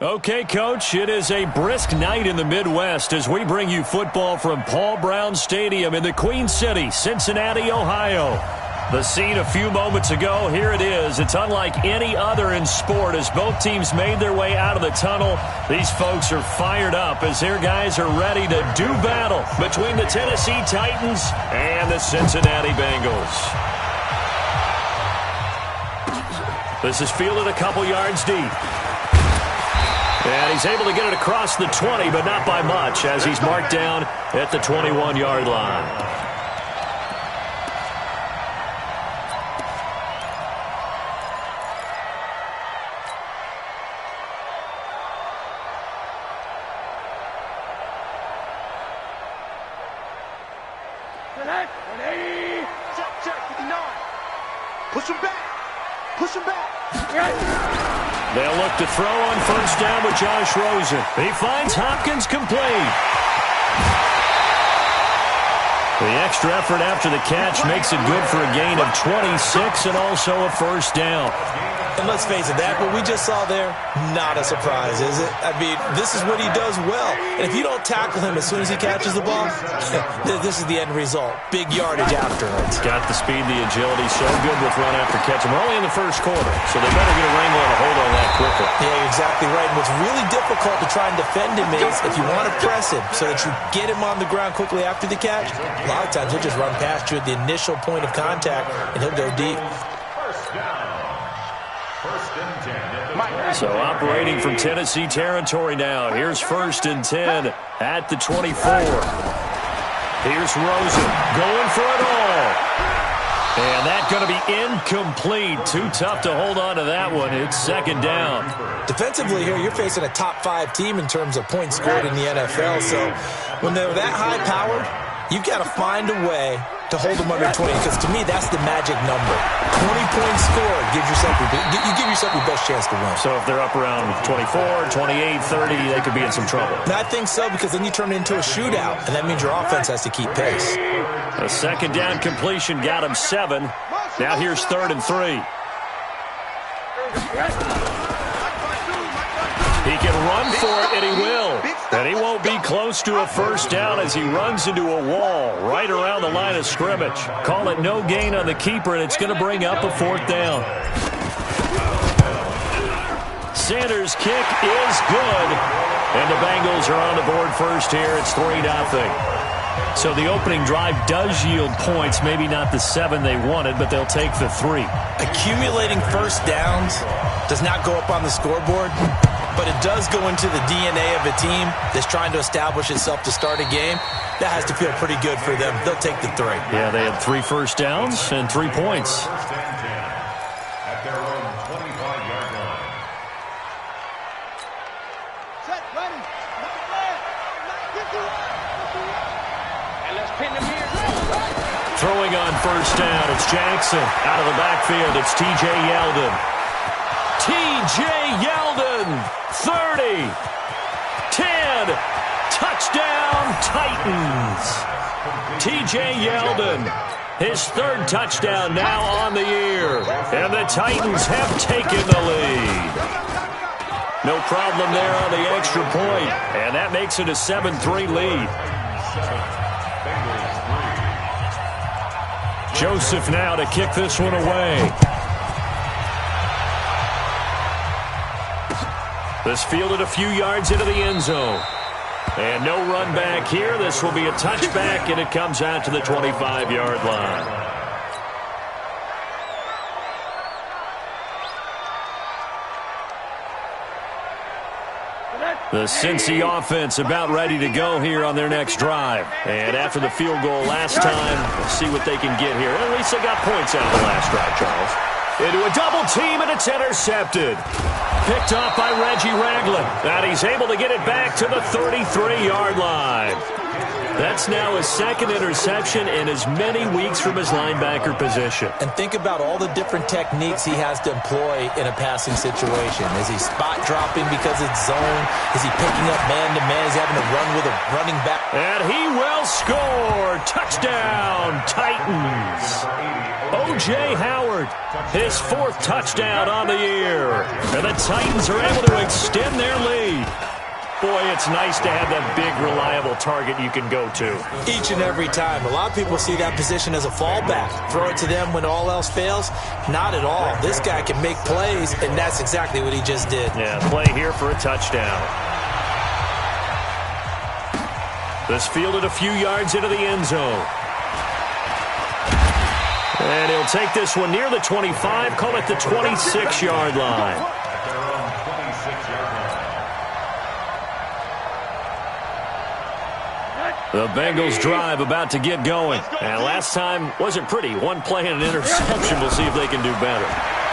Okay, Coach, it is a brisk night in the Midwest as we bring you football from Paul Brown Stadium in the Queen City, Cincinnati, Ohio. The scene a few moments ago, here it is. It's unlike any other in sport as both teams made their way out of the tunnel. These folks are fired up as their guys are ready to do battle between the Tennessee Titans and the Cincinnati Bengals. This is fielded a couple yards deep. And he's able to get it across the 20, but not by much, as he's marked down at the 21-yard line. Push him back. Push him back. They'll look to throw on first down with Josh Rosen. He finds Hopkins complete. The extra effort after the catch makes it good for a gain of 26 and also a first down. And let's face it, that what we just saw there, not a surprise, is it? I mean, this is what he does well. And if you don't tackle him as soon as he catches the ball, this is the end result. Big yardage afterwards. Got the speed, the agility, so good with run after catch. And we're only in the first quarter, so they better get a wrangle and a hold on that quickly. Yeah, you're exactly right. And what's really difficult to try and defend him is if you want to press him so that you get him on the ground quickly after the catch, a lot of times he'll just run past you at the initial point of contact, and he'll go deep. So operating from Tennessee territory now. Here's 1st and 10 at the 24. Here's Rosen going for it all. And that's going to be incomplete. Too tough to hold on to that one. It's 2nd down. Defensively here, you're facing a top-5 team in terms of points scored in the NFL. So when they're that high-powered, you've got to find a way to hold them under 20, because to me, that's the magic number. 20 points scored, you give yourself your best chance to win. So if they're up around 24, 28, 30, they could be in some trouble. And I think so, because then you turn it into a shootout, and that means your offense has to keep pace. A 2nd down completion got him 7. Now here's 3rd and 3. He can run for it, and he will. And he won't be close to a first down as he runs into a wall right around the line of scrimmage. Call it no gain on the keeper, and it's going to bring up a 4th down. Sanders' kick is good. And the Bengals are on the board first here. It's 3-0. So the opening drive does yield points, maybe not the 7 they wanted, but they'll take the 3. Accumulating first downs does not go up on the scoreboard, but it does go into the DNA of a team that's trying to establish itself to start a game. That has to feel pretty good for them. They'll take the 3. Yeah, they had 3 first downs and 3 points. At their own 25-yard line. Set, ready. And let's pin them here. Throwing on first down, it's Jackson. Out of the backfield, it's T.J. Yeldon. T.J. Yeldon, 30, 10, touchdown Titans. T.J. Yeldon, his 3rd touchdown now on the year. And the Titans have taken the lead. No problem there on the extra point. And that makes it a 7-3 lead. Joseph now to kick this one away. This fielded a few yards into the end zone. And no run back here. This will be a touchback, and it comes out to the 25-yard line. The Cincy offense about ready to go here on their next drive. And after the field goal last time, we'll see what they can get here. At least they got points out of the last drive, Charles. Into a double team, and it's intercepted. Picked off by Reggie Ragland. And he's able to get it back to the 33-yard line. That's now his second interception in as many weeks from his linebacker position. And think about all the different techniques he has to employ in a passing situation. Is he spot dropping because it's zone? Is he picking up man-to-man? Is he having to run with a running back? And he will score. Touchdown, Titans. O.J. Howard, his 4th touchdown on the year. And the Titans are able to extend their lead. Boy, it's nice to have that big, reliable target you can go to. Each and every time. A lot of people see that position as a fallback. Throw it to them when all else fails. Not at all. This guy can make plays, and that's exactly what he just did. Yeah, play here for a touchdown. This fielded a few yards into the end zone. And he'll take this one near the 25, call it the 26-yard line. The Bengals drive about to get going. And last time wasn't pretty. One play and an interception. We'll see if they can do better.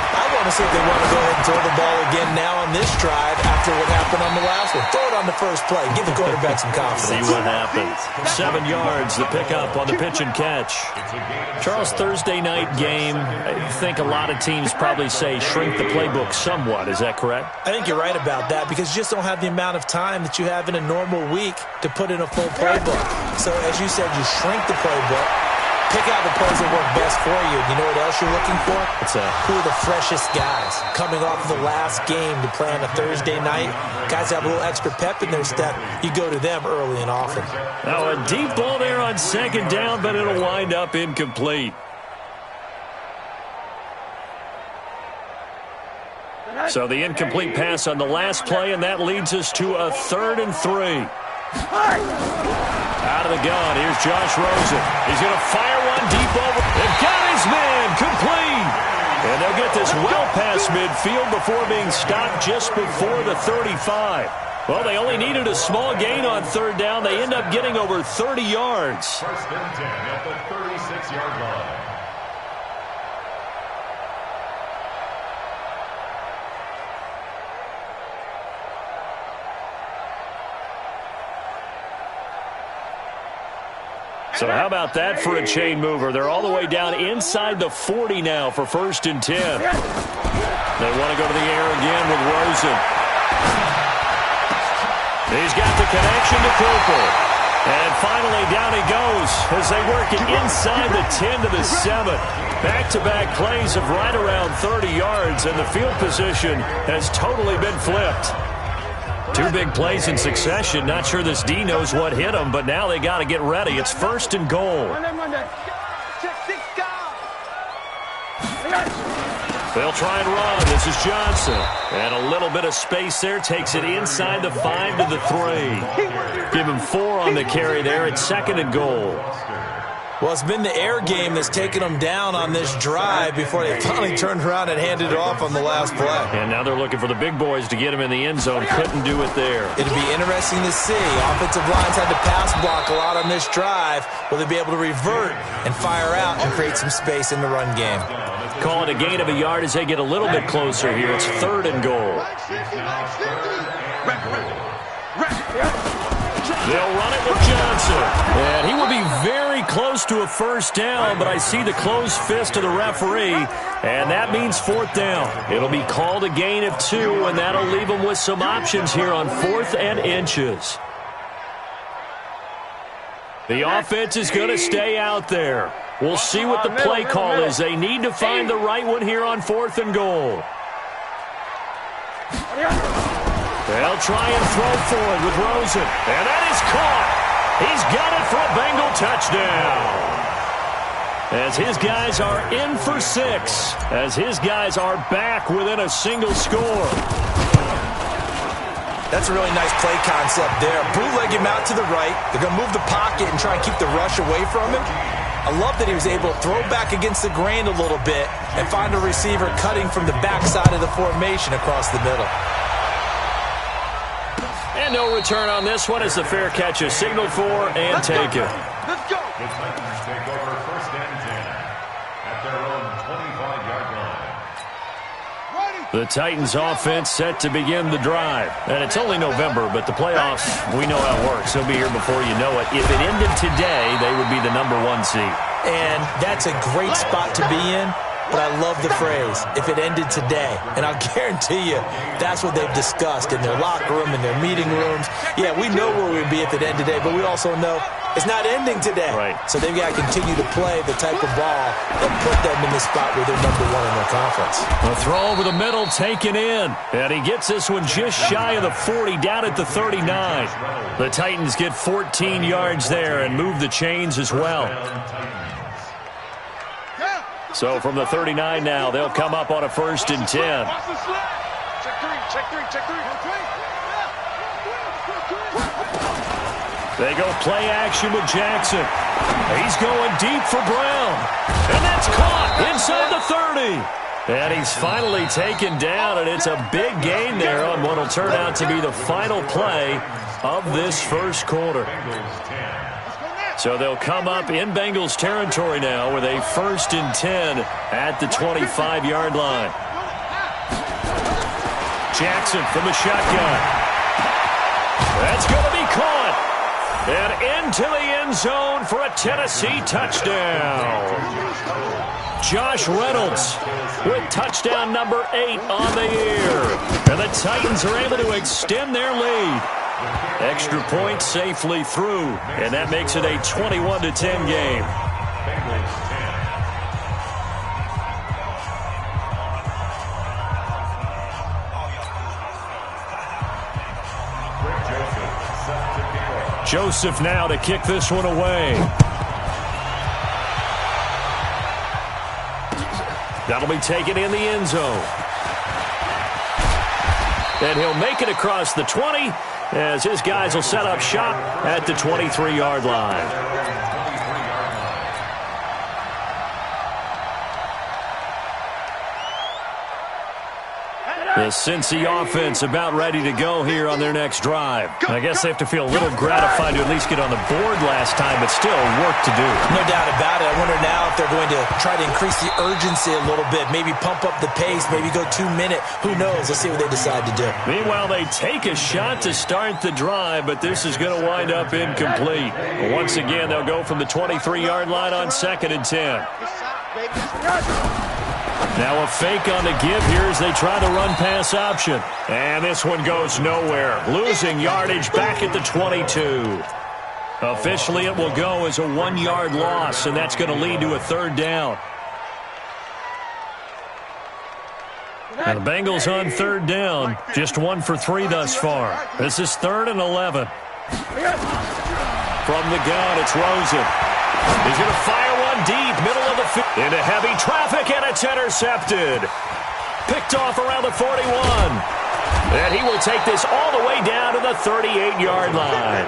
I want to see if they want to go ahead and throw the ball again now on this drive after what happened on the last one. Throw it on the first play. Give the quarterback some confidence. See what happens. 7 yards, the pickup on the pitch and catch. Charles, Thursday night game, I think a lot of teams probably say shrink the playbook somewhat. Is that correct? I think you're right about that because you just don't have the amount of time that you have in a normal week to put in a full playbook. So as you said, you shrink the playbook. Pick out the plays that work best for you. You know what else you're looking for? What's that? Who are the freshest guys coming off of the last game to play on a Thursday night? Guys have a little extra pep in their step. You go to them early and often. Now a deep ball there on 2nd down, but it'll wind up incomplete. So the incomplete pass on the last play, and that leads us to a 3rd and 3. Out of the gun, here's Josh Rosen. He's going to fire one deep over. They've got his man complete. And they'll get this well past midfield before being stopped just before the 35. Well, they only needed a small gain on 3rd down. They end up getting over 30 yards. 1st and 10 at the 36-yard line. So how about that for a chain mover? They're all the way down inside the 40 now for 1st and 10. They want to go to the air again with Rosen. He's got the connection to Cooper. And finally down he goes as they work it inside the 10 to the 7. Back-to-back plays of right around 30 yards, and the field position has totally been flipped. 2 big plays in succession. Not sure this D knows what hit him, but now they got to get ready. It's 1st and goal. They'll try and run. This is Johnson. And a little bit of space there. Takes it inside the 5 to the 3. Give him 4 on the carry there. It's 2nd and goal. Well, it's been the air game that's taken them down on this drive before they finally turned around and handed it off on the last play. And now they're looking for the big boys to get him in the end zone. Couldn't do it there. It'll be interesting to see. Offensive lines had to pass block a lot on this drive. Will they be able to revert and fire out and create some space in the run game? Call it a gain of a yard as they get a little bit closer here. It's 3rd and goal. They'll run it with Johnson. And he will be very close to a 1st down, but I see the closed fist of the referee, and that means 4th down. It'll be called a gain of 2, and that'll leave them with some options here on 4th and inches. The offense is going to stay out there. We'll see what the play call is. They need to find the right one here on 4th and goal. They'll try and throw forward with Rosen. And that is caught. He's got it for a Bengal touchdown. As his guys are in for 6. As his guys are back within a single score. That's a really nice play concept there. Bootleg him out to the right. They're going to move the pocket and try and keep the rush away from him. I love that he was able to throw back against the grain a little bit and find a receiver cutting from the backside of the formation across the middle. And no return on this one as the fair catch is signaled for and taken. Let's go. The Titans take over 1st and 10 at their own 25-yard line. Ready. The Titans offense set to begin the drive. And it's only November, but the playoffs, we know how it works. They'll be here before you know it. If it ended today, they would be the #1 seed. And that's a great spot to be in, but I love the phrase, if it ended today. And I'll guarantee you that's what they've discussed in their locker room, in their meeting rooms. Yeah, we know where we'd be if it ended today, but we also know it's not ending today. Right. So they've got to continue to play the type of ball that put them in the spot where they're #1 in their conference. A throw over the middle taken in. And he gets this one just shy of the 40, down at the 39. The Titans get 14 yards there and move the chains as well. So from the 39 now, they'll come up on a 1st and 10. They go play action with Jackson. He's going deep for Brown. And that's caught inside the 30. And he's finally taken down, and it's a big gain there on what will turn out to be the final play of this first quarter. So they'll come up in Bengals territory now with a 1st and 10 at the 25-yard line. Jackson from the shotgun. That's going to be caught. And into the end zone for a Tennessee touchdown. Josh Reynolds with touchdown number 8 on the year. And the Titans are able to extend their lead. Extra point safely through, and that makes it a 21-10 game. Joseph now to kick this one away. That'll be taken in the end zone. And he'll make it across the 20 as his guys will set up shop at the 23-yard line. The Cincy offense about ready to go here on their next drive. I guess they have to feel a little gratified to at least get on the board last time, but still work to do. No doubt about it. I wonder now if they're going to try to increase the urgency a little bit, maybe pump up the pace, maybe go 2-minute. Who knows? Let's see what they decide to do. Meanwhile, they take a shot to start the drive, but this is going to wind up incomplete. Once again, they'll go from the 23-yard line on 2nd and 10. Now a fake on the give here as they try to run pass option. And this one goes nowhere. Losing yardage back at the 22. Officially, it will go as a 1-yard loss, and that's going to lead to a 3rd down. And the Bengals on 3rd down. Just 1 for 3 thus far. This is 3rd and 11. From the gun, it's Rosen. He's going to fire one deep, middle of the field. Into heavy traffic, and it's intercepted. Picked off around the 41. And he will take this all the way down to the 38-yard line.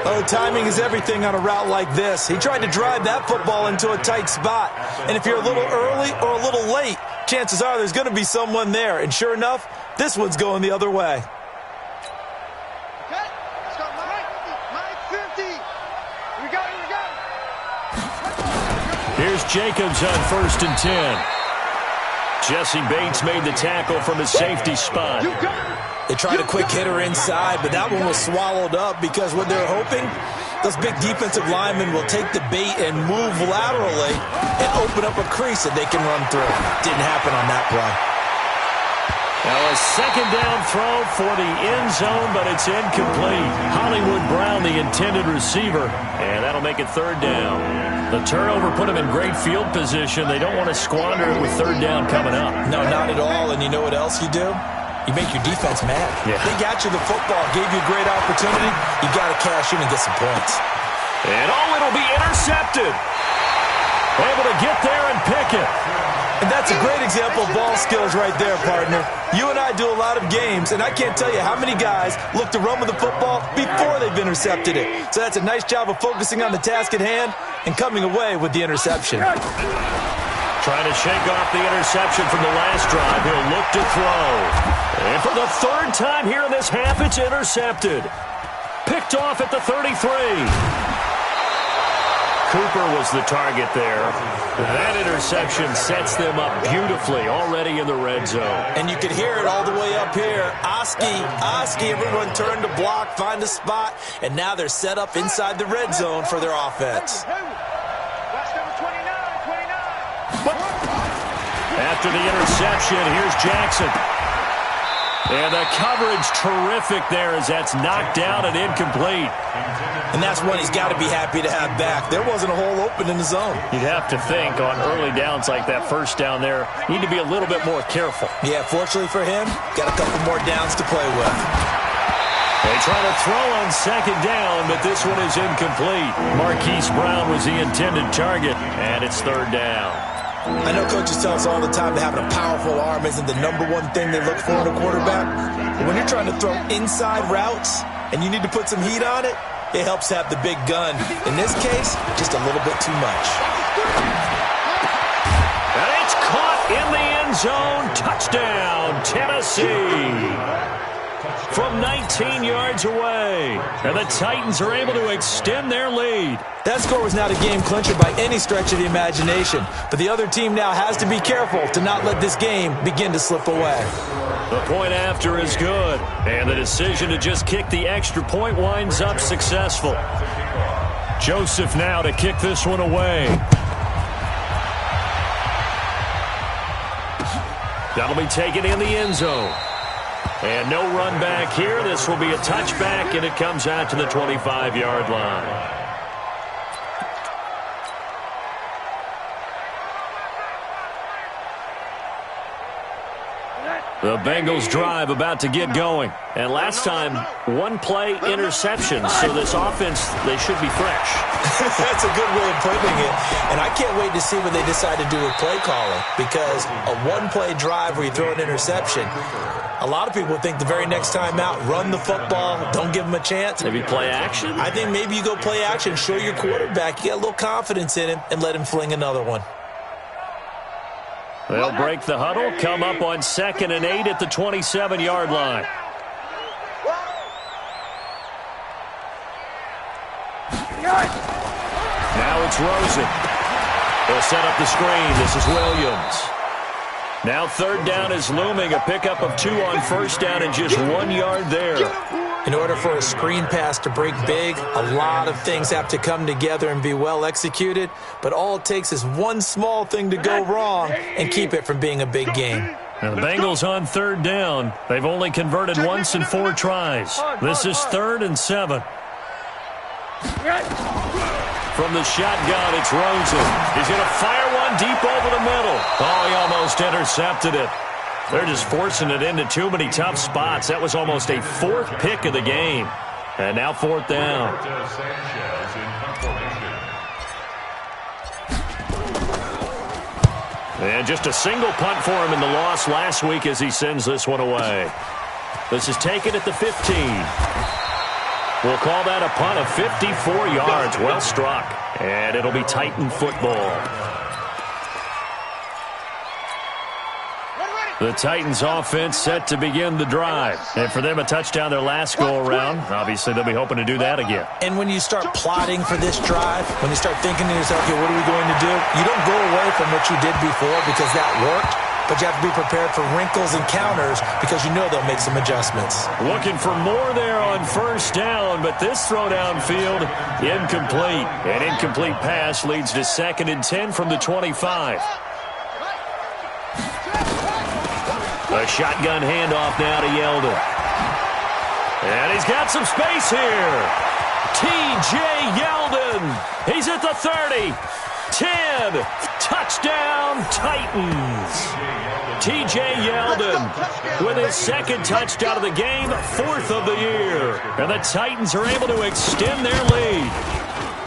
Oh, timing is everything on a route like this. He tried to drive that football into a tight spot. And if you're a little early or a little late, chances are there's going to be someone there. And sure enough, this one's going the other way. Here's Jacobs on 1st and 10. Jesse Bates made the tackle from his safety spot. They tried a quick hitter inside, but that one was swallowed up because what they're hoping, those big defensive linemen will take the bait and move laterally and open up a crease that they can run through. Didn't happen on that play. Now a 2nd down throw for the end zone, but it's incomplete. Hollywood Brown, the intended receiver, and that'll make it 3rd down. The turnover put them in great field position. They don't want to squander it with 3rd down coming up. No, not at all. And you know what else you do? You make your defense mad. Yeah. They got you the football, gave you a great opportunity. You got to cash in and get some points. And it'll be intercepted. Able to get there and pick it. And that's a great example of ball skills right there, partner. You and I do a lot of games, and I can't tell you how many guys look to run with the football before they've intercepted it. So that's a nice job of focusing on the task at hand and coming away with the interception. Trying to shake off the interception from the last drive. He'll look to throw. And for the 3rd time here in this half, it's intercepted. Picked off at the 33. Cooper was the target there. That interception sets them up beautifully already in the red zone. And you could hear it all the way up here. Oski, everyone turned to block, find a spot, and now they're set up inside the red zone for their offense. After the interception, here's Jackson. And the coverage terrific there as that's knocked down and incomplete. And that's one he's got to be happy to have back. There wasn't a hole open in the zone. You'd have to think on early downs like that first down there, you need to be a little bit more careful. Yeah, fortunately for him, got a couple more downs to play with. They try to throw on second down, but this one is incomplete. Marquise Brown was the intended target, and it's third down. I know coaches tell us all the time that having a powerful arm isn't the number one thing they look for in a quarterback. But when you're trying to throw inside routes and you need to put some heat on it, it helps have the big gun. In this case, just a little bit too much. And it's caught in the end zone. Touchdown, Tennessee. From 19 yards away. And the Titans are able to extend their lead. That score was not a game clincher by any stretch of the imagination. But the other team now has to be careful to not let this game begin to slip away. The point after is good. And the decision to just kick the extra point winds up successful. Joseph now to kick this one away. That'll be taken in the end zone. And no run back here. This will be a touchback, and it comes out to the 25-yard line. The Bengals drive about to get going. And last time, one play interception. So this offense, they should be fresh. That's a good way of putting it. And I can't wait to see what they decide to do with play calling. Because a one-play drive where you throw an interception, a lot of people think the very next time out, run the football, don't give them a chance. Maybe play action? I think maybe you go play action, show your quarterback, you get a little confidence in him, and let him fling another one. They'll break the huddle, come up on 2nd and 8 at the 27-yard line. Now it's Rosen. They'll set up the screen. This is Williams. Now third down is looming. A pickup of 2 on first down and just 1 yard there. In order for a screen pass to break big, a lot of things have to come together and be well executed. But all it takes is one small thing to go wrong and keep it from being a big game. Now the Bengals on third down. They've only converted once in 4 tries. This is 3rd and 7. From the shotgun, it's Rosen. He's going to fire one deep over the middle. Oh, he almost intercepted it. They're just forcing it into too many tough spots. That was almost a 4th pick of the game. And now 4th down. And just a single punt for him in the loss last week as he sends this one away. This is taken at the 15. We'll call that a punt of 54 yards. Well struck. And it'll be Titan football. The Titans offense set to begin the drive. And for them, a touchdown their last go-around. Obviously, they'll be hoping to do that again. And when you start plotting for this drive, when you start thinking to yourself, okay, what are we going to do? You don't go away from what you did before because that worked. But you have to be prepared for wrinkles and counters because you know they'll make some adjustments. Looking for more there on first down, but this throw downfield, incomplete. An incomplete pass leads to 2nd and 10 from the 25. A shotgun handoff now to Yeldon. And he's got some space here. T.J. Yeldon. He's at the 30. 10. Touchdown, Titans. T.J. Yeldon with his 2nd touchdown of the game, 4th of the year. And the Titans are able to extend their lead.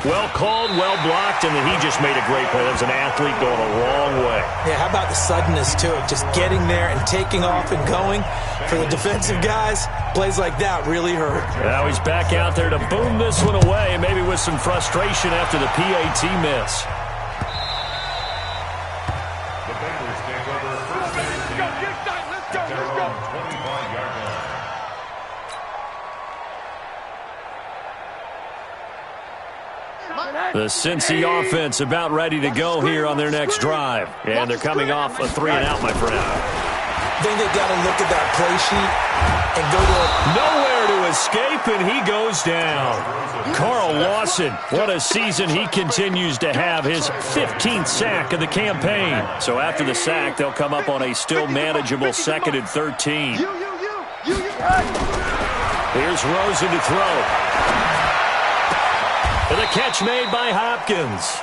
Well called, well blocked, and then he just made a great play. That was an athlete going a long way. Yeah, how about the suddenness to it? Just getting there and taking off and going. For the defensive guys, plays like that really hurt. Now he's back out there to boom this one away, maybe with some frustration after the PAT miss. The Cincy offense about ready to go here on their next drive. And they're coming off a 3-and-out, my friend. I think they've got to look at that play sheet and go to nowhere to escape, and he goes down. Carl Lawson, what a season he continues to have, his 15th sack of the campaign. So after the sack, they'll come up on a still manageable 2nd and 13. Here's Rosen to throw. And the catch made by Hopkins.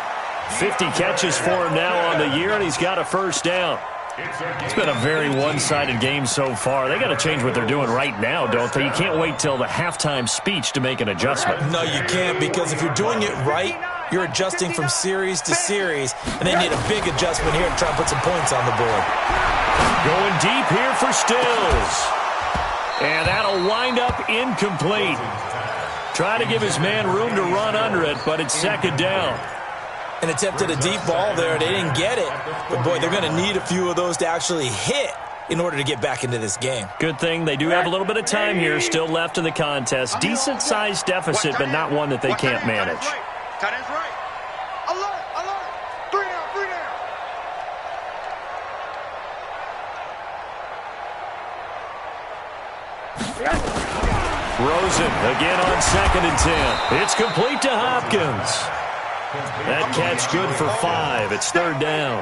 50 catches for him now on the year, and he's got a first down. It's been a very one-sided game so far. They got to change what they're doing right now, don't they? You can't wait till the halftime speech to make an adjustment. No, you can't, because if you're doing it right, you're adjusting from series to series, and they need a big adjustment here to try and put some points on the board. Going deep here for Stills. And that'll wind up incomplete. Try to give his man room to run under it, but it's 2nd down. And attempted a deep ball there. They didn't get it. But, boy, they're going to need a few of those to actually hit in order to get back into this game. Good thing they do have a little bit of time here still left in the contest. Decent-sized deficit, but not one that they can't manage. Tight end's right. Alert, alert. 3 down, 3 down. Rosen again on 2nd and 10. It's complete to Hopkins. That catch good for 5. It's 3rd down.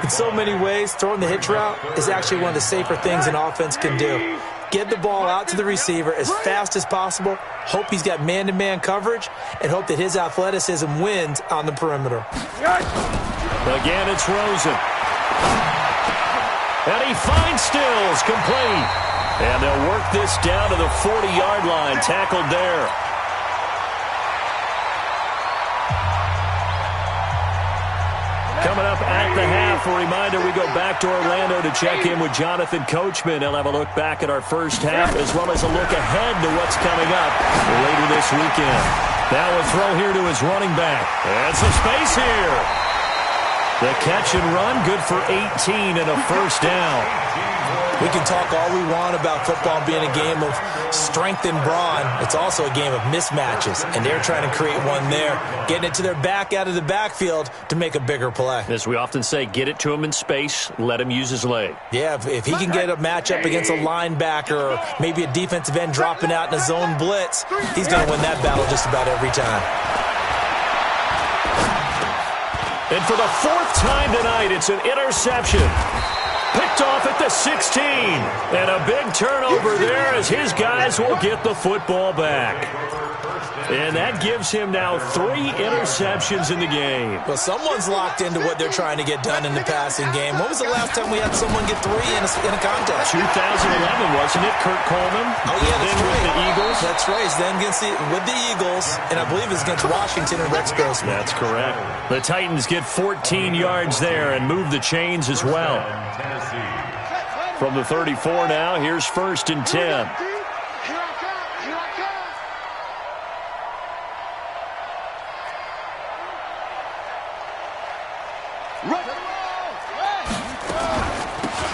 In so many ways, throwing the hitch route is actually one of the safer things an offense can do. Get the ball out to the receiver as fast as possible, hope he's got man-to-man coverage, and hope that his athleticism wins on the perimeter. Again, it's Rosen. And he finds Stills, complete. And they'll work this down to the 40-yard line, tackled there. Coming up at the half, a reminder, we go back to Orlando to check in with Jonathan Coachman. He'll have a look back at our first half as well as a look ahead to what's coming up later this weekend. Now a throw here to his running back. And some space here. The catch and run, good for 18 and a first down. We can talk all we want about football being a game of strength and brawn. It's also a game of mismatches, and they're trying to create one there, getting it to their back out of the backfield to make a bigger play. As we often say, get it to him in space, let him use his leg. Yeah, if he can get a matchup against a linebacker or maybe a defensive end dropping out in a zone blitz, he's going to win that battle just about every time. And for the 4th time tonight, it's an interception. Picked off at the 16. And a big turnover there as his guys will get the football back. And that gives him now 3 interceptions in the game. Well, someone's locked into what they're trying to get done in the passing game. When was the last time we had someone get 3 in a contest? 2011, wasn't it? Kurt Coleman. Oh, yeah, that's then right. with the Eagles. That's right. Then with the Eagles, and I believe it's against Washington and Rex Grossman. That's correct. The Titans get 14 yards there and move the chains as well. From the 34 now, here's 1st and 10.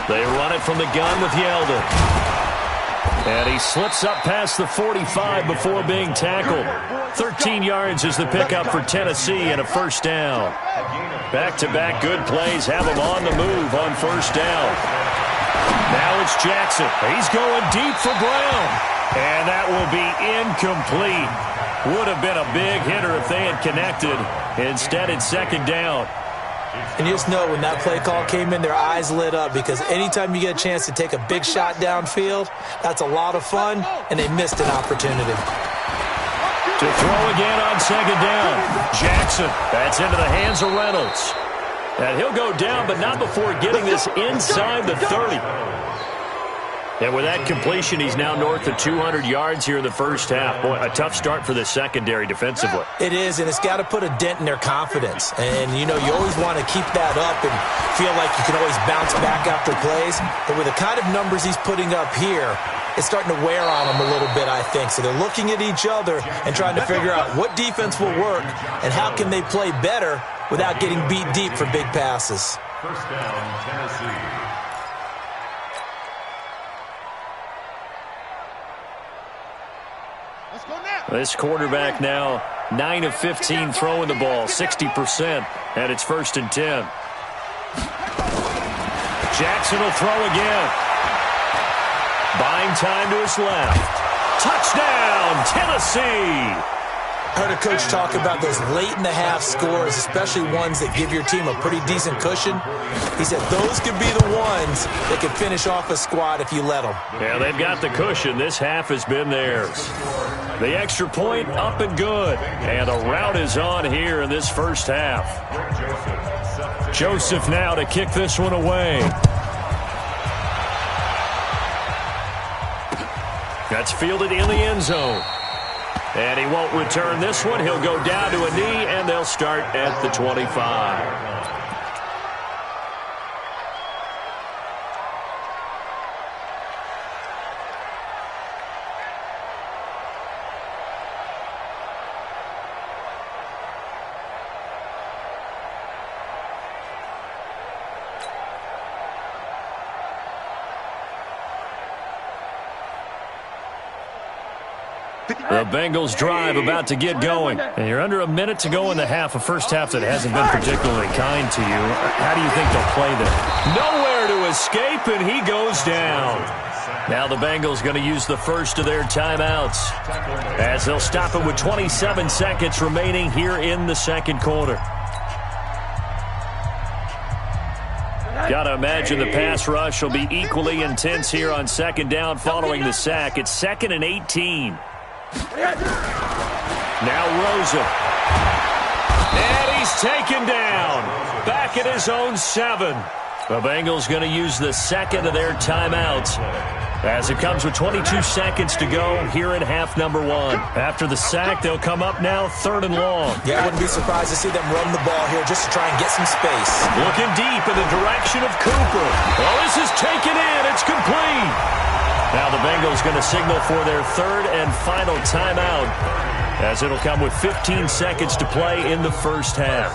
They run it from the gun with Yeldon. And he slips up past the 45 before being tackled. 13 yards is the pickup for Tennessee and a first down. Back-to-back good plays have him on the move on first down. Now it's Jackson. He's going deep for Brown. And that will be incomplete. Would have been a big hitter if they had connected. Instead, it's 2nd down. And you just know when that play call came in, their eyes lit up because anytime you get a chance to take a big shot downfield, that's a lot of fun, and they missed an opportunity. To throw again on 2nd down. Jackson, that's into the hands of Reynolds. And he'll go down, but not before getting this inside the 30. And with that completion, he's now north of 200 yards here in the first half. Boy, a tough start for the secondary defensively. It is, and it's got to put a dent in their confidence. And, you know, you always want to keep that up and feel like you can always bounce back after plays. But with the kind of numbers he's putting up here, it's starting to wear on them a little bit, I think. So they're looking at each other and trying to figure out what defense will work and how can they play better without getting beat deep for big passes. First down, Tennessee. Let's go now. This quarterback now 9 of 15 throwing the ball, 60%, and it's 1st and 10. Jackson will throw again. Buying time to his left. Touchdown, Tennessee! I heard a coach talk about those late-in-the-half scores, especially ones that give your team a pretty decent cushion. He said those could be the ones that could finish off a squad if you let them. Yeah, they've got the cushion. This half has been theirs. The extra point up and good. And a rout is on here in this first half. Joseph now to kick this one away. That's fielded in the end zone. And he won't return this one. He'll go down to a knee, and they'll start at the 25. The Bengals drive about to get going. And you're under a minute to go in the half, a first half that hasn't been particularly kind to you. How do you think they'll play this? Nowhere to escape, and he goes down. Now the Bengals going to use the first of their timeouts as they'll stop it with 27 seconds remaining here in the second quarter. Got to imagine the pass rush will be equally intense here on second down following the sack. It's 2nd and 18. Now Rosen. And he's taken down. Back at his own 7. The Bengals going to use the second of their timeouts as it comes with 22 seconds to go here in half number 1. After the sack, they'll come up now 3rd and long. Yeah, I wouldn't be surprised to see them run the ball here just to try and get some space. Looking deep in the direction of Cooper. Well, this is taken in. It's complete. Now the Bengals going to signal for their 3rd and final timeout as it'll come with 15 seconds to play in the first half.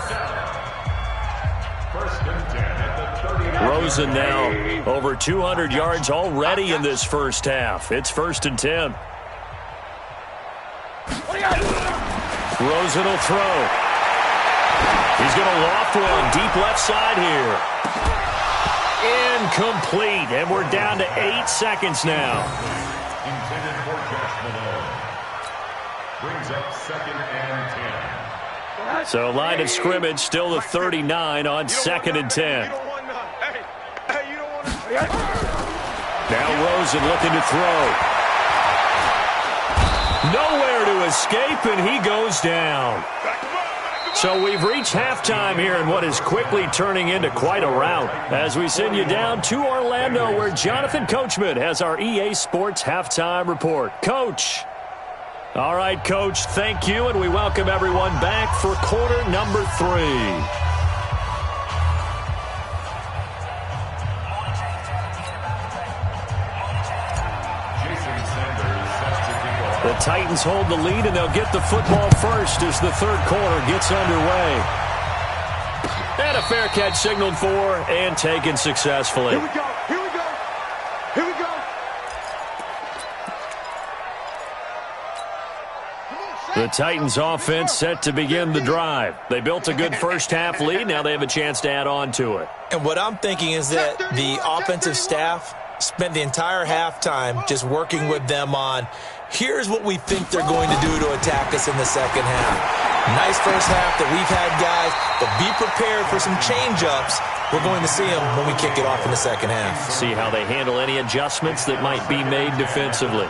Rosen now over 200 yards already in this first half. It's 1st and 10. Rosen will throw. He's going to loft one deep left side here. Incomplete, and we're down to 8 seconds now. Intended for Jacksonville. Brings up 2nd and 10. So line of scrimmage still the 39 on 2nd and 10. Now Rosen looking to throw. Nowhere to escape, and he goes down. So we've reached halftime here in what is quickly turning into quite a rout as we send you down to Orlando where Jonathan Coachman has our EA Sports Halftime Report. Coach. All right, Coach, thank you, and we welcome everyone back for quarter number 3. The Titans hold the lead, and they'll get the football first as the third quarter gets underway. And a fair catch signaled for and taken successfully. Here we go. Here we go. Here we go. The Titans offense set to begin the drive. They built a good first half lead. Now they have a chance to add on to it. And what I'm thinking is that the offensive staff spent the entire halftime just working with them on here's what we think they're going to do to attack us in the second half. Nice first half that we've had, guys, but be prepared for some change-ups. We're going to see them when we kick it off in the second half. See how they handle any adjustments that might be made defensively.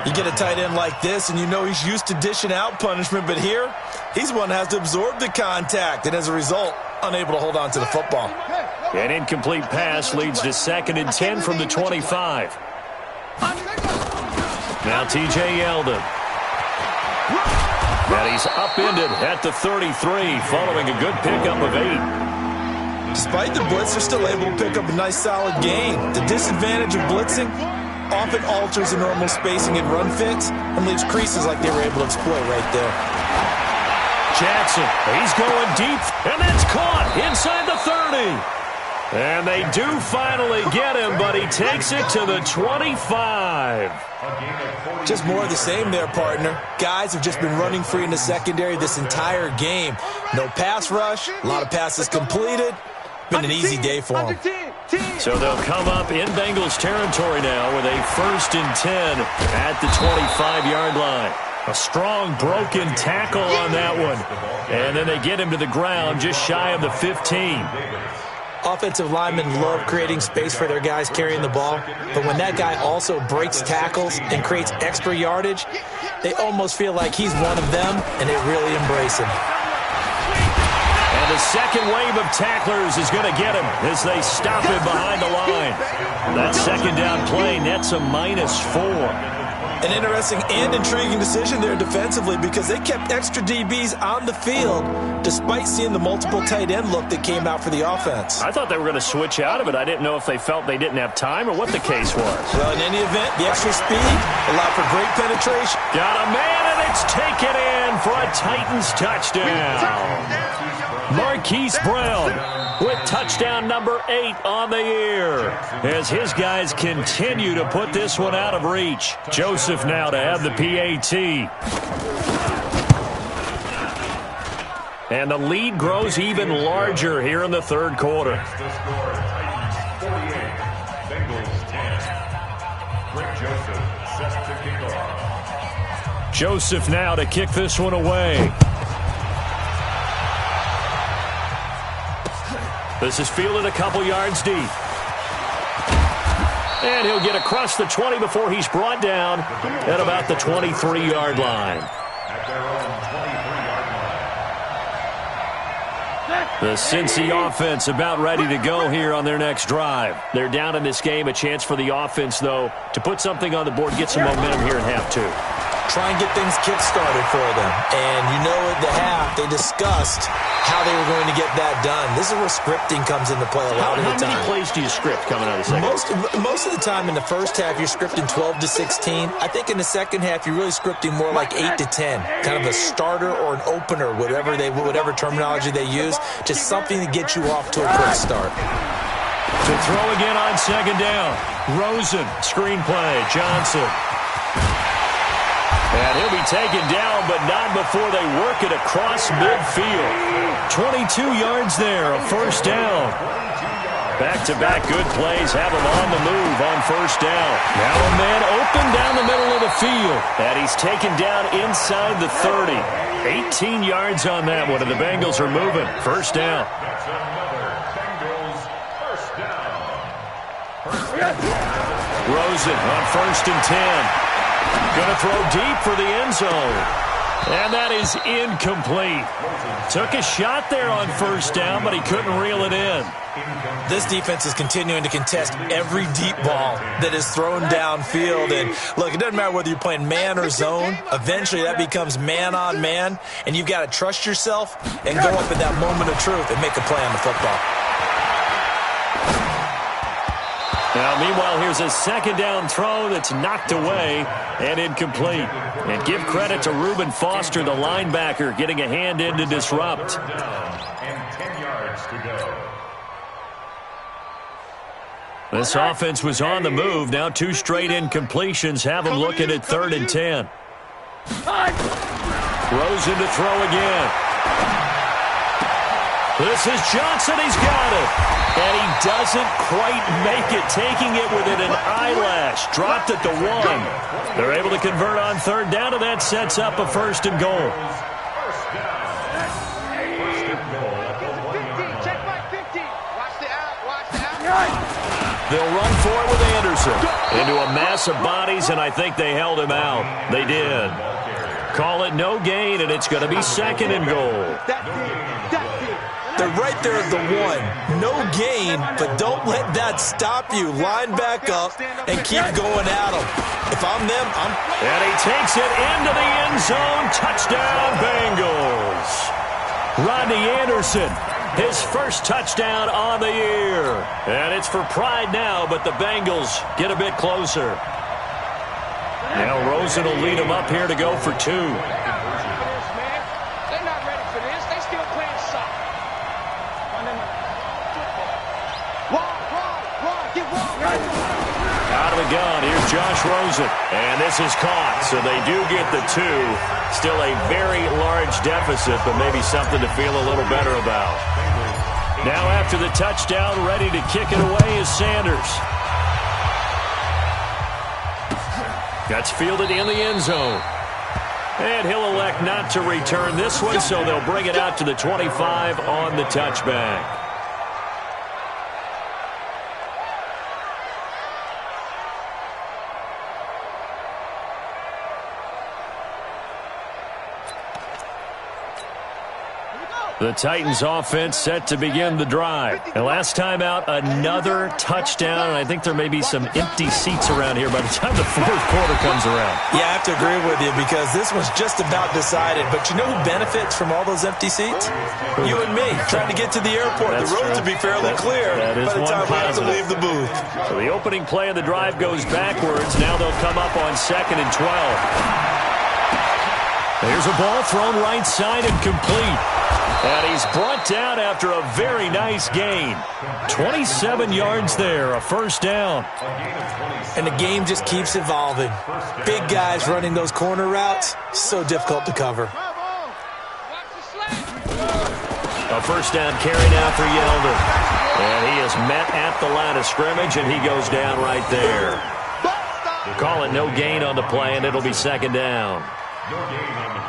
You get a tight end like this, and you know he's used to dishing out punishment, but here, he's one that has to absorb the contact, and as a result, unable to hold on to the football. An incomplete pass leads to 2nd and 10 from the 25. Now T.J. Yeldon. And he's upended at the 33 following a good pickup of 8. Despite the blitz, they're still able to pick up a nice solid gain. The disadvantage of blitzing often alters the normal spacing and run fits and leaves creases like they were able to exploit right there. Jackson, he's going deep, and that's caught inside the 30. And they do finally get him, but he takes it to the 25. Just more of the same there, partner. Guys have just been running free in the secondary this entire game. No pass rush, a lot of passes completed. Been an easy day for them. So they'll come up in Bengals territory now with a 1st and 10 at the 25-yard line. A strong broken tackle on that one. And then they get him to the ground just shy of the 15. Offensive linemen love creating space for their guys carrying the ball, but when that guy also breaks tackles and creates extra yardage, they almost feel like he's one of them, and they really embrace him. And the second wave of tacklers is going to get him as they stop him behind the line. That second down play nets a -4. An interesting and intriguing decision there defensively because they kept extra DBs on the field despite seeing the multiple tight end look that came out for the offense. I thought they were going to switch out of it. I didn't know if they felt they didn't have time or what the case was. Well, in any event, the extra speed allowed for great penetration. Got a man, and it's taken in for a Titans touchdown. Marquise Brown with touchdown number 8 on the year as his guys continue to put this one out of reach. Joseph now to have the PAT. And the lead grows even larger here in the third quarter. The score, Titans 48, Bengals 10. Greg Joseph set to kick off. Joseph now to kick this one away. This is fielded a couple yards deep. And he'll get across the 20 before he's brought down at about the 23-yard line. At their own 23-yard line. The Cincy offense about ready to go here on their next drive. They're down in this game. A chance for the offense, though, to put something on the board, get some momentum here in half 2. Try and get things kick-started for them. And you know at the half, they discussed how they were going to get that done. This is where scripting comes into play a lot of the time. How many plays do you script coming out of the second? Most of the time in the first half, you're scripting 12 to 16. I think in the second half, you're really scripting more like 8 to 10. Kind of a starter or an opener, whatever terminology they use. Just something to get you off to a quick start. To throw again on second down. Rosen, screenplay, Johnson. And he'll be taken down, but not before they work it across midfield. 22 yards there, a first down. Back-to-back good plays have him on the move on first down. Now a man open down the middle of the field. And he's taken down inside the 30. 18 yards on that one, and the Bengals are moving. First down. That's another Bengals first down. Rosen on 1st and 10. Going to throw deep for the end zone. And that is incomplete. Took a shot there on first down, but he couldn't reel it in. This defense is continuing to contest every deep ball that is thrown downfield. And look, it doesn't matter whether you're playing man or zone. Eventually that becomes man on man. And you've got to trust yourself and go up at that moment of truth and make a play on the football. Now, meanwhile, here's a second down throw that's knocked away and incomplete. And give credit to Reuben Foster, the linebacker, getting a hand in to disrupt. And 10 yards to go. This offense was on the move. Now 2 straight incompletions have them looking at 3rd and 10. Rosen to throw again. This is Johnson. He's got it. And he doesn't quite make it, taking it within an eyelash. Dropped at the 1. They're able to convert on 3rd down, and that sets up a 1st and goal. First down. 1st and goal at the 1-yard line. Check my 50. Watch the out. Watch the out. They'll run for it with Anderson. Into a mass of bodies, and I think they held him out. They did. Call it no gain, and it's going to be 2nd and goal. They're right there at the 1. No gain, but don't let that stop you. Line back up and keep going at them. If I'm them, And he takes it into the end zone. Touchdown, Bengals. Rodney Anderson, his first touchdown on the year. And it's for pride now, but the Bengals get a bit closer. Now Rosen will lead them up here to go for 2. Out of the gun, here's Josh Rosen. And this is caught, so they do get the 2. Still a very large deficit, but maybe something to feel a little better about. Now after the touchdown, ready to kick it away is Sanders. That's fielded in the end zone. And he'll elect not to return this one, so they'll bring it out to the 25 on the touchback. The Titans offense set to begin the drive. And last time out, another touchdown. And I think there may be some empty seats around here by the time the fourth quarter comes around. Yeah, I have to agree with you because this one's just about decided. But you know who benefits from all those empty seats? You and me, trying to get to the airport. That's the road true. to be fairly clear by the time we have to leave the booth. So the opening play of the drive goes backwards. Now they'll come up on 2nd and 12. There's a ball thrown right side and complete. And he's brought down after a very nice gain. 27 yards there, a first down. And the game just keeps evolving. Big guys running those corner routes, so difficult to cover. A first down carry now for Yeldon. And he is met at the line of scrimmage, and he goes down right there. Call it no gain on the play, and it'll be 2nd down.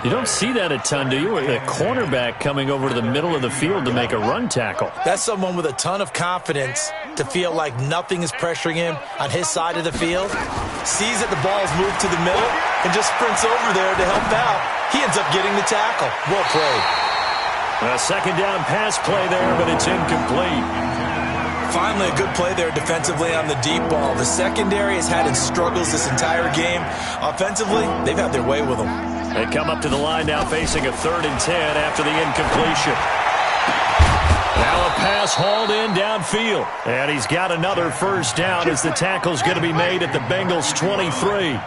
You don't see that a ton, do you? A cornerback coming over to the middle of the field to make a run tackle. That's someone with a ton of confidence to feel like nothing is pressuring him on his side of the field. Sees that the ball's moved to the middle and just sprints over there to help out. He ends up getting the tackle. Well played. A 2nd down pass play there, but it's incomplete. Finally, a good play there defensively on the deep ball. The secondary has had its struggles this entire game. Offensively, they've had their way with them. They come up to the line now facing a 3rd and 10 after the incompletion. Now a pass hauled in downfield. And he's got another first down as the tackle's going to be made at the Bengals 23.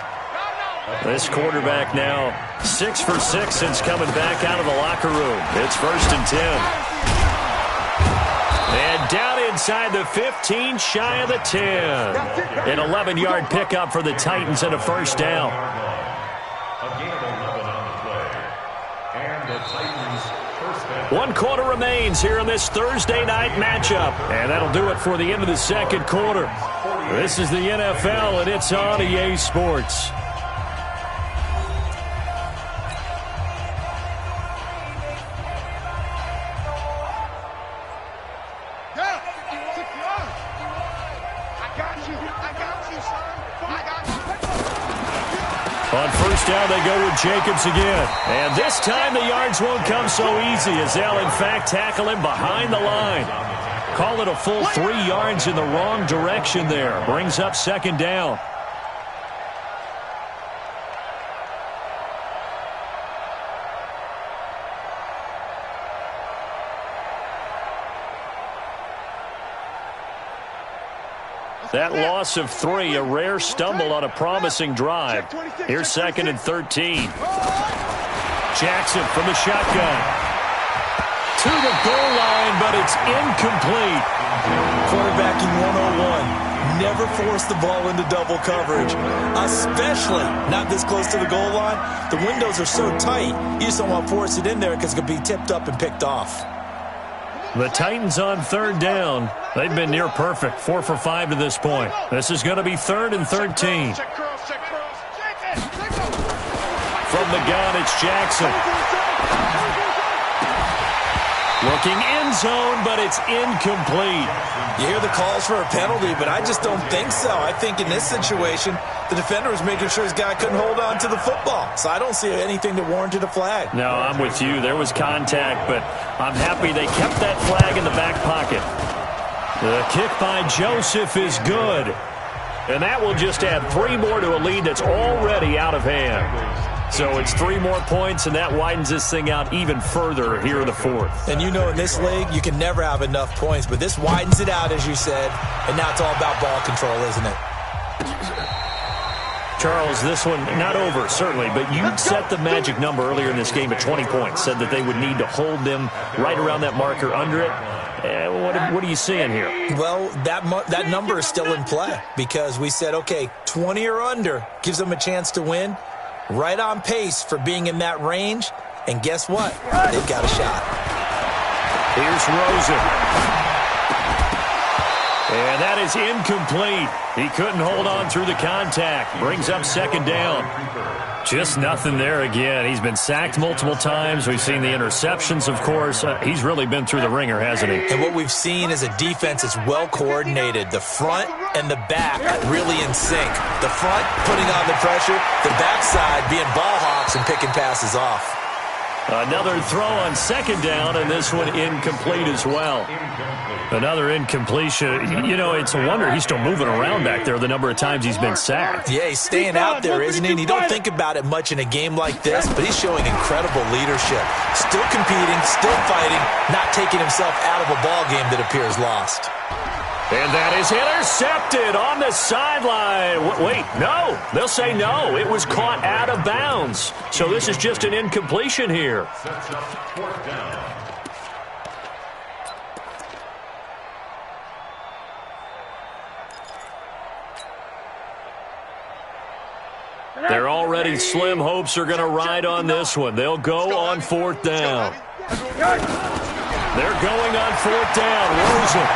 This quarterback now 6 for 6 since coming back out of the locker room. It's 1st and 10. And down inside the 15, shy of the 10. An 11-yard pickup for the Titans and a first down. Again, 11 on the play. And the Titans first down. 1 quarter remains here in this Thursday night matchup. And that'll do it for the end of the 2nd quarter. This is the NFL, and it's on EA Sports. On first down, they go with Jacobs again. And this time the yards won't come so easy as they'll, in fact, tackle him behind the line. Call it a full 3 yards in the wrong direction there. Brings up 2nd down. That loss of 3, a rare stumble on a promising drive. Here's 2nd and 13. Jackson from the shotgun. To the goal line, but it's incomplete. Quarterbacking 101. Never force the ball into double coverage, especially not this close to the goal line. The windows are so tight, you just don't want to force it in there because it could be tipped up and picked off. The Titans on 3rd down. They've been near perfect, 4 for 5 to this point. This is going to be 3rd and 13. From the gun, it's Jackson. Looking end zone, but it's incomplete. You hear the calls for a penalty, but I just don't think so. I think in this situation, the defender was making sure his guy couldn't hold on to the football. So I don't see anything that warranted a flag. No, I'm with you. There was contact, but I'm happy they kept that flag in the back pocket. The kick by Joseph is good. And that will just add 3 more to a lead that's already out of hand. So it's 3 more points, and that widens this thing out even further here in the 4th. And you know in this league, you can never have enough points, but this widens it out, as you said, and now it's all about ball control, isn't it? Charles, this one not over, certainly, but you set the magic number earlier in this game at 20 points, said that they would need to hold them right around that marker under it. What are you seeing here? Well, that number is still in play because we said, okay, 20 or under gives them a chance to win. Right on pace for being in that range. And guess what? They've got a shot. Here's Rosen. And that is incomplete. He couldn't hold on through the contact. Brings up second down. Just nothing there again. He's been sacked multiple times. We've seen the interceptions, of course. He's really been through the ringer, hasn't he? And what we've seen is a defense that's well coordinated. The front and the back really in sync. The front putting on the pressure. The backside being ball hawks and picking passes off. Another throw on second down, and this one incomplete as well. Another incompletion. You know, it's a wonder he's still moving around back there the number of times he's been sacked. Yeah, he's staying out there, isn't he? And you don't think about it much in a game like this, but he's showing incredible leadership. Still competing, still fighting, not taking himself out of a ball game that appears lost. And that is intercepted on the sideline. Wait, no. They'll say no. It was caught out of bounds. So this is just an incompletion here. They're already slim hopes are going to ride on this one. They'll go on fourth down. They're going on fourth down. Rosen.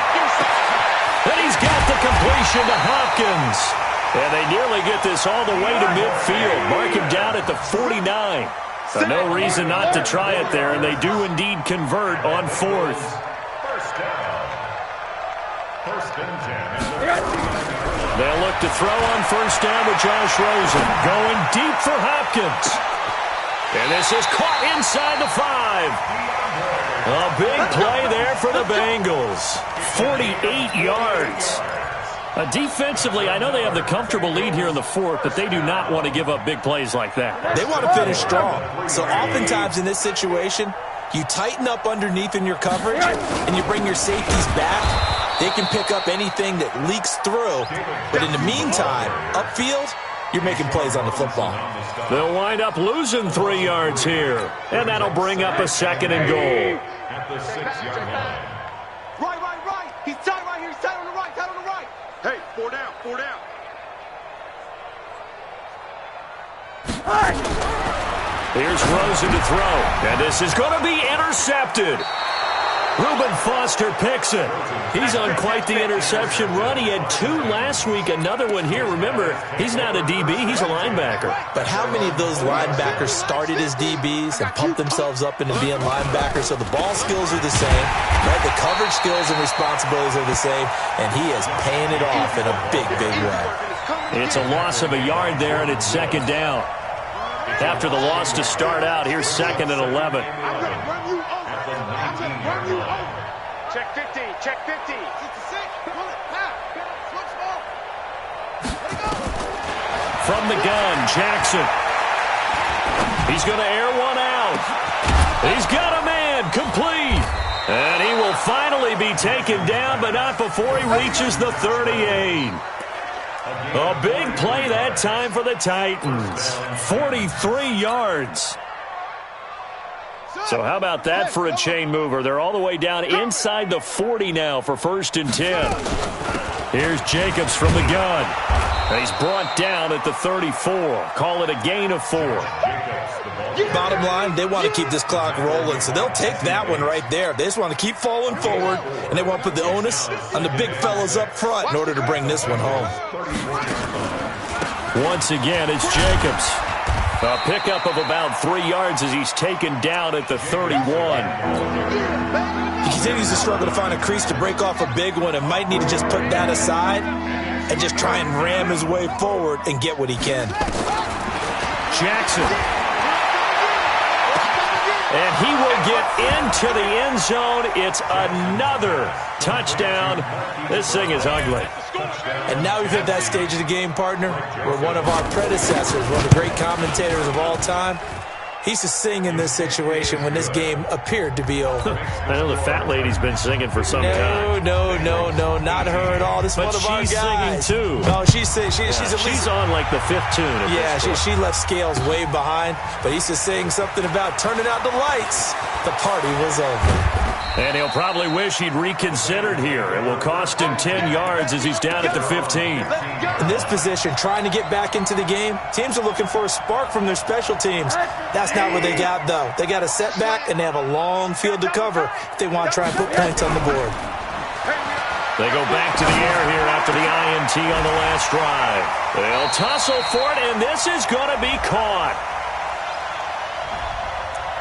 And he's got the completion to Hopkins. And they nearly get this all the way to midfield. Mark him down at the 49. So no reason not to try it there, and they do indeed convert on fourth. First down. First and 10. They'll look to throw on first down with Josh Rosen. Going deep for Hopkins. And this is caught inside the 5. A big play there for the Bengals. 48 yards. Defensively, I know they have the comfortable lead here in the fourth, but they do not want to give up big plays like that. They want to finish strong. So oftentimes in this situation, you tighten up underneath in your coverage, and you bring your safeties back. They can pick up anything that leaks through. But in the meantime, upfield, you're making plays on the football. They'll wind up losing 3 yards here. And that'll bring up a second and goal. At the 6-yard line. Right. He's tied right here. He's tied on the right. Tied on the right. Hey, 4 down. Here's Rosen to throw. And this is going to be intercepted. Reuben Foster picks it. He's on quite the interception run. He had 2 last week, another one here. Remember, he's not a DB, he's a linebacker. But how many of those linebackers started as DBs and pumped themselves up into being linebackers? So the ball skills are the same, right? The coverage skills and responsibilities are the same, and he is paying it off in a big, big way. It's a loss of a yard there, and it's second down. After the loss to start out, here's second and 11. Check 50. Check 50. 66. Pull it. Switch ball. Let it go. From the gun, Jackson. He's going to air one out. He's got a man. Complete. And he will finally be taken down, but not before he reaches the 38. A big play that time for the Titans. 43 yards. So how about that for a chain mover? They're all the way down inside the 40 now for first and 10. Here's Jacobs from the gun. And he's brought down at the 34. Call it a gain of 4. Bottom line, they want to keep this clock rolling, so they'll take that one right there. They just want to keep falling forward, and they want to put the onus on the big fellas up front in order to bring this one home. Once again, it's Jacobs. A pickup of about 3 yards as he's taken down at the 31. He continues to struggle to find a crease to break off a big one and might need to just put that aside and just try and ram his way forward and get what he can. Jackson. And he will get into the end zone. It's another touchdown. This thing is ugly. And now we've hit that stage of the game, partner, where one of our predecessors, one of the great commentators of all time, he used to sing in this situation when this game appeared to be over. I know the fat lady's been singing for some time. No, not her at all. This is one of our guys. But she's singing too. No, she's at least... She's on like the 5th tune. Yeah, she left Scales way behind, but he used to sing something about turning out the lights. The party was over. And he'll probably wish he'd reconsidered here. It will cost him 10 yards as he's down at the 15. In this position, trying to get back into the game, teams are looking for a spark from their special teams. That's not what they got, though. They got a setback, and they have a long field to cover if they want to try and put points on the board. They go back to the air here after the INT on the last drive. They'll tussle for it, and this is going to be caught.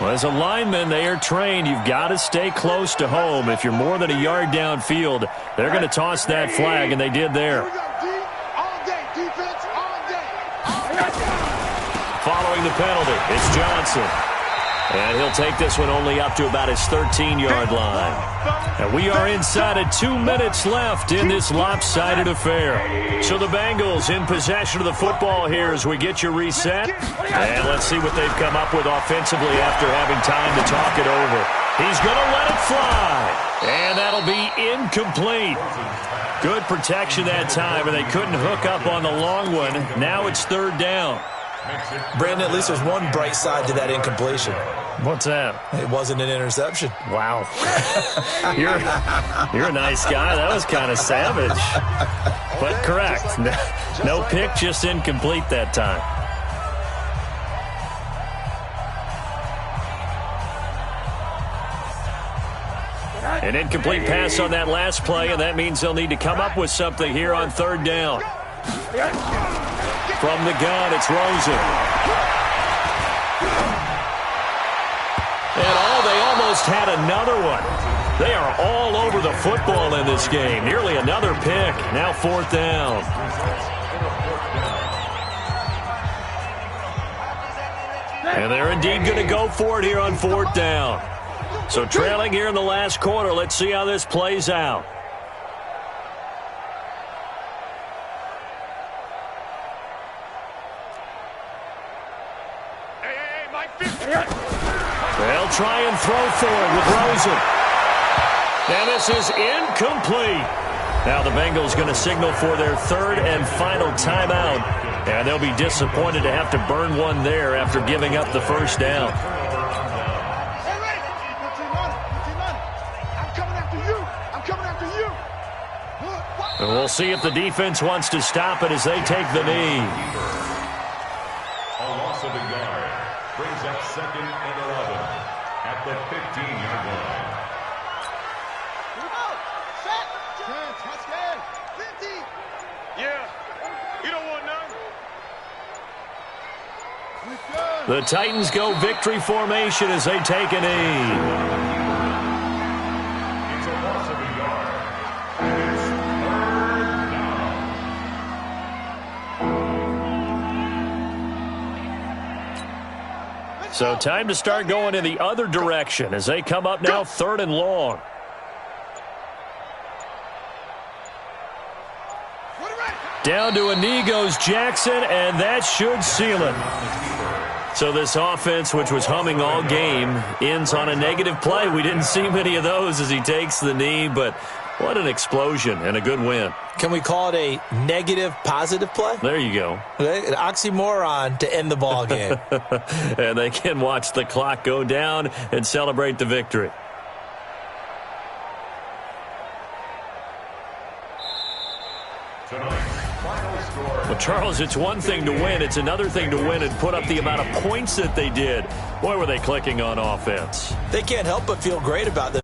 Well, as a lineman, they are trained. You've got to stay close to home. If you're more than a yard downfield, they're going to toss that flag, and they did there. Following the penalty, it's Johnson. And he'll take this one only up to about his 13-yard line. And we are inside of 2 minutes left in this lopsided affair. So the Bengals in possession of the football here as we get you reset. And let's see what they've come up with offensively after having time to talk it over. He's going to let it fly. And that'll be incomplete. Good protection that time, and they couldn't hook up on the long one. Now it's third down. Brandon, at least there's one bright side to that incompletion. What's that? It wasn't an interception. Wow. You're a nice guy. That was kind of savage. But correct. No pick, just incomplete that time. An incomplete pass on that last play, and that means they'll need to come up with something here on third down. From the gun, it's Rosen. And they almost had another one. They are all over the football in this game. Nearly another pick. Now fourth down. And they're indeed going to go for it here on fourth down. So trailing here in the last quarter. Let's see how this plays out. They'll try and throw for it with Rosen. And this is incomplete. Now the Bengals going to signal for their third and final timeout. And they'll be disappointed to have to burn one there after giving up the first down. And we'll see if the defense wants to stop it as they take the knee. A loss of a yard brings up second and 11 at the 15-yard line. Yeah, you don't want none. The Titans go victory formation as they take a knee. It's a loss of a yard. And it's third down. So time to start going in the other direction as they come up now third and long. Down to a knee goes Jackson, and that should seal it. So this offense, which was humming all game, ends on a negative play. We didn't see many of those as he takes the knee, but what an explosion and a good win. Can we call it a negative positive play? There you go. Okay, an oxymoron to end the ball game. And they can watch the clock go down and celebrate the victory. Well, Charles, it's one thing to win. It's another thing to win and put up the amount of points that they did. Boy, were they clicking on offense. They can't help but feel great about them.